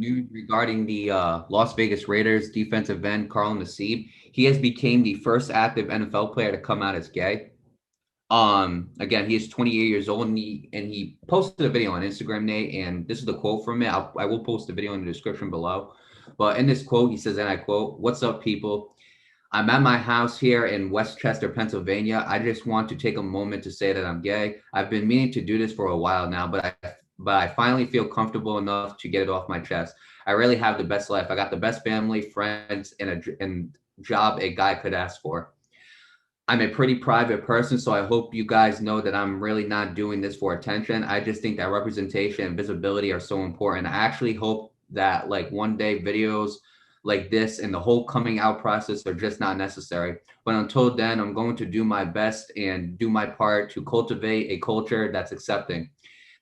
news regarding the Las Vegas Raiders defensive end Carl Nassib. He has become the first active NFL player to come out as gay. Again, he is 28 years old, and he posted a video on Instagram, Nate, and this is the quote from it. I will post the video in the description below. But in this quote, he says, and I quote, "What's up, people? I'm at my house here in Westchester, Pennsylvania. I just want to take a moment to say that I'm gay. I've been meaning to do this for a while now, but I finally feel comfortable enough to get it off my chest. I really have the best life. I got the best family, friends, and job a guy could ask for. I'm a pretty private person, so I hope you guys know that I'm really not doing this for attention. I just think that representation and visibility are so important. I actually hope that like one day videos like this and the whole coming out process are just not necessary. But until then, I'm going to do my best and do my part to cultivate a culture that's accepting,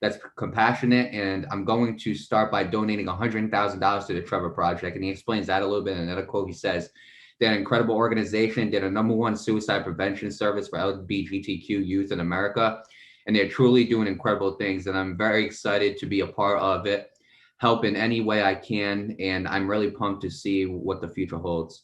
that's compassionate, and I'm going to start by donating $100,000 to the Trevor Project." And he explains that a little bit in another quote. He says, "They're an incredible organization. They're the #1 suicide prevention service for LGBTQ youth in America. And they're truly doing incredible things. And I'm very excited to be a part of it, help in any way I can. And I'm really pumped to see what the future holds."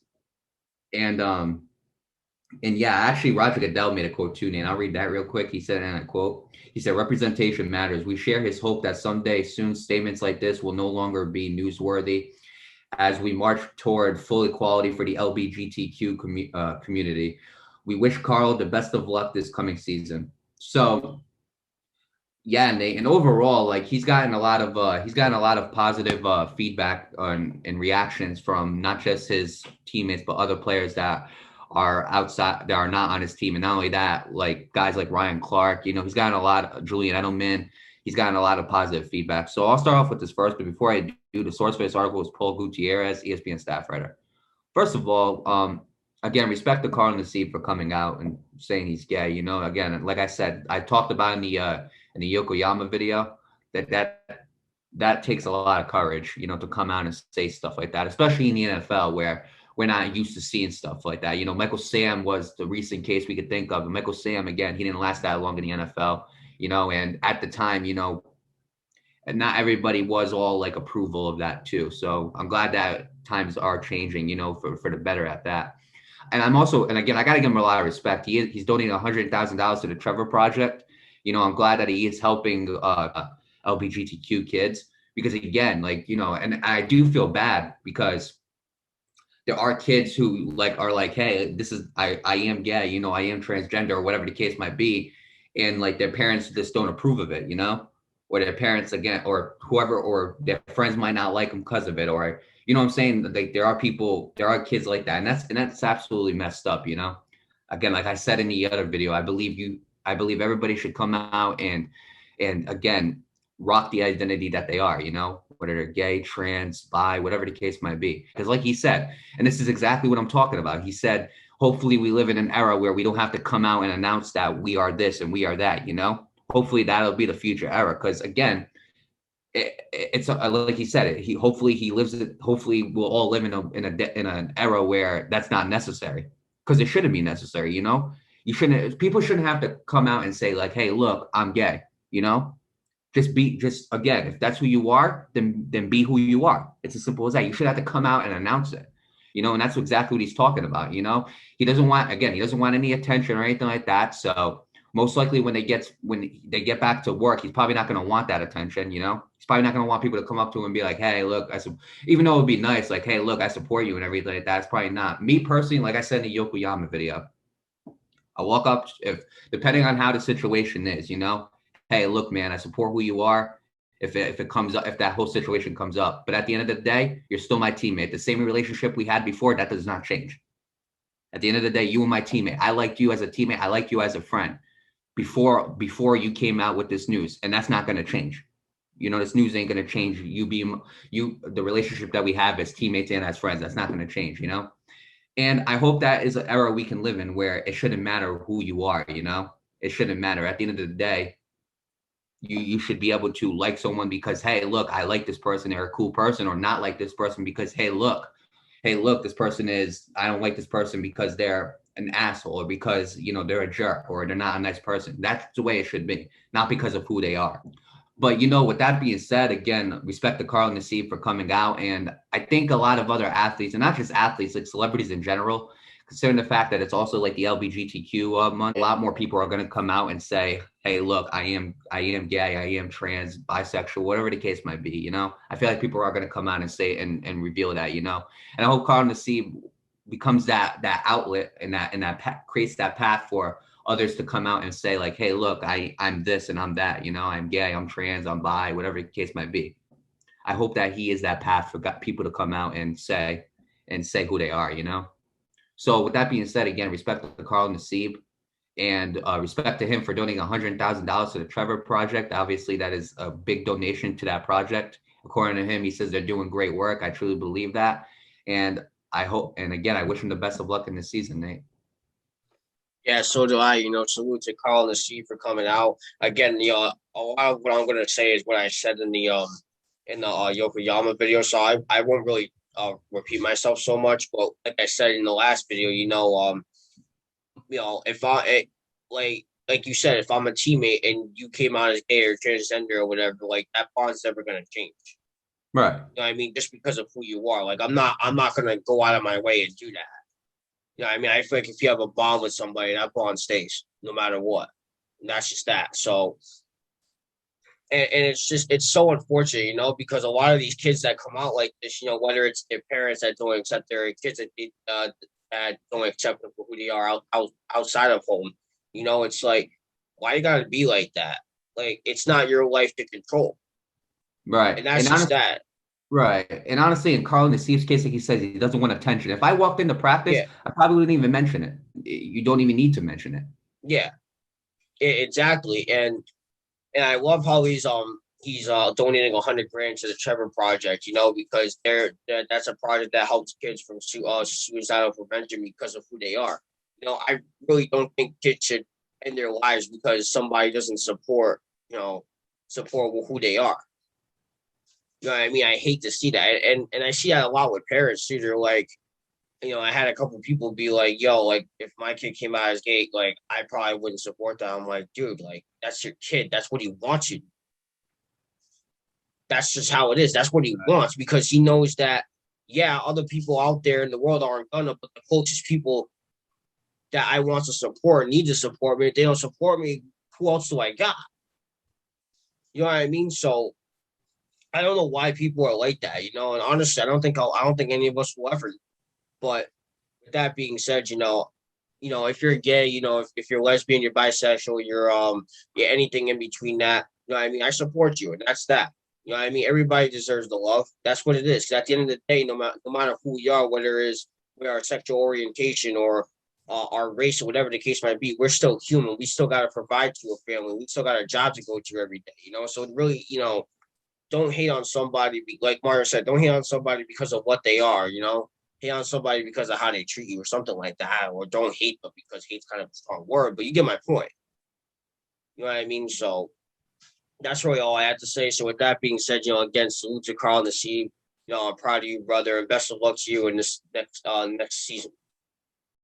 And yeah, actually, Roger Goodell made a quote too, and I'll read that real quick. He said, and I quote, he said, "Representation matters. We share his hope that someday soon statements like this will no longer be newsworthy as we march toward full equality for the LGBTQ community. We wish Carl the best of luck this coming season." So yeah, Nate, and overall, like he's gotten a lot of positive feedback and reactions from not just his teammates but other players that are outside, that are not on his team. And not only that, like guys like Ryan Clark, he's gotten a lot of Julian Edelman. He's gotten a lot of positive feedback. So I'll start off with this first, but before I do, the source for this article is Paul Gutierrez, ESPN staff writer. First of all, again, respect to Carl Nassib for coming out and saying he's gay. Again, like I said, I talked about in the Yokoyama video that takes a lot of courage, to come out and say stuff like that, especially in the NFL where we're not used to seeing stuff like that. Michael Sam was the recent case we could think of. And Michael Sam, again, he didn't last that long in the NFL, and at the time, and not everybody was all like approval of that too. So I'm glad that times are changing, for the better at that. And I'm also, and again, I got to give him a lot of respect. He's donating $100,000 to the Trevor Project. I'm glad that he is helping LGBTQ kids because again, and I do feel bad because there are kids who are like, hey, I am gay, I am transgender or whatever the case might be. And like their parents just don't approve of it, or their parents again, or whoever, or their friends might not like them because of it. Or, what I'm saying? Like there are kids like that. And that's absolutely messed up, Again, like I said in the other video, I believe everybody should come out and again, rock the identity that they are, whether they're gay, trans, bi, whatever the case might be. Because like he said, and this is exactly what I'm talking about. He said, hopefully we live in an era where we don't have to come out and announce that we are this and we are that, hopefully that'll be the future era. Because again, it's like he said, hopefully we'll all live in an era where that's not necessary, because it shouldn't be necessary. People shouldn't have to come out and say like, hey, look, I'm gay, just again, if that's who you are, then be who you are. It's as simple as that. You should have to come out and announce it, and that's exactly what he's talking about. He doesn't want any attention or anything like that. So most likely when they get back to work, he's probably not going to want that attention. He's probably not going to want people to come up to him and be like, hey, look, even though it would be nice, like, hey, look, I support you and everything like that. It's probably not. Me personally, like I said in the Yokoyama video, I walk up, depending on how the situation is, hey, look, man, I support who you are. If it comes up, if that whole situation comes up, but at the end of the day, you're still my teammate. The same relationship we had before, that does not change. At the end of the day, you were my teammate. I liked you as a teammate. I liked you as a friend before you came out with this news, and that's not going to change. This news ain't going to change the relationship that we have as teammates and as friends. That's not going to change, And I hope that is an era we can live in where it shouldn't matter who you are, It shouldn't matter. At the end of the day, you should be able to like someone because, hey, look, I like this person, they're a cool person, or not like this person because, hey, look, this person I don't like this person because they're an asshole or because, they're a jerk or they're not a nice person. That's the way it should be, not because of who they are. But with that being said, again, respect to Carl Nassib for coming out, and I think a lot of other athletes, and not just athletes, like celebrities in general, considering the fact that it's also like the LGBTQ month, a lot more people are going to come out and say, "Hey, look, I am gay, I am trans, bisexual, whatever the case might be." I feel like people are going to come out and say and reveal that. And I hope Carl Nassib becomes that outlet and that creates that path for others to come out and say like, "Hey, look, I'm this and I'm that. I'm gay, I'm trans, I'm bi, whatever the case might be." I hope that he is that path for people to come out and say who they are. So with that being said, again, respect to Carl Nassib, and respect to him for donating $100,000 to the Trevor Project. Obviously, that is a big donation to that project. According to him, he says they're doing great work. I truly believe that, and I hope. And again, I wish him the best of luck in this season, Nate. Yeah, so do I. Salute to Carl and Steve for coming out again. A lot of what I'm gonna say is what I said in the Yokoyama video, so I won't really repeat myself so much. But like I said in the last video, if like you said, if I'm a teammate and you came out as gay or transgender or whatever, like that bond's never gonna change. Right. You know what I mean? Just because of who you are. Like I'm not gonna go out of my way and do that. I feel like if you have a bond with somebody, that bond stays no matter what. And that's just that. So, and it's so unfortunate, because a lot of these kids that come out like this, whether it's their parents that don't accept their kids that don't accept them for who they are outside of home, it's like, why you gotta be like that? Like, it's not your life to control. Right. And that's just that. Right. And honestly, in Carl Nassib's case, like he says, he doesn't want attention. If I walked into practice, Yeah. I probably wouldn't even mention it. You don't even need to mention it. Yeah. Exactly. And I love how he's donating 100 grand to the Trevor Project, because that's a project that helps kids from suicidal prevention because of who they are. I really don't think kids should end their lives because somebody doesn't support who they are. You know what I mean? I hate to see that, and I see that a lot with parents too. They're like, I had a couple people be like, "Yo, like if my kid came out as gay, like I probably wouldn't support that." I'm like, dude, like that's your kid. That's what he wants you. That's just how it is. That's what he wants because he knows that, yeah, other people out there in the world aren't gonna, but the closest people that I want to support need to support me. If they don't support me, who else do I got? You know what I mean? So I don't know why people are like that, And honestly, I don't think any of us will ever. But with that being said, if you're gay, if you're lesbian, you're bisexual, you're anything in between that, I support you, and that's that. Everybody deserves the love. That's what it is. 'Cause at the end of the day, no matter who we are, whether it is we our sexual orientation or our race or whatever the case might be, we're still human. We still got to provide to a family. We still got a job to go to every day. So really, don't hate on somebody. Like Mario said, don't hate on somebody because of what they are. Hate on somebody because of how they treat you or something like that, or don't hate them because hate's kind of a strong word, but you get my point. You know what I mean? So that's really all I had to say. So with that being said, again, salute to Carl Nassib. I'm proud of you, brother, and best of luck to you in this next season.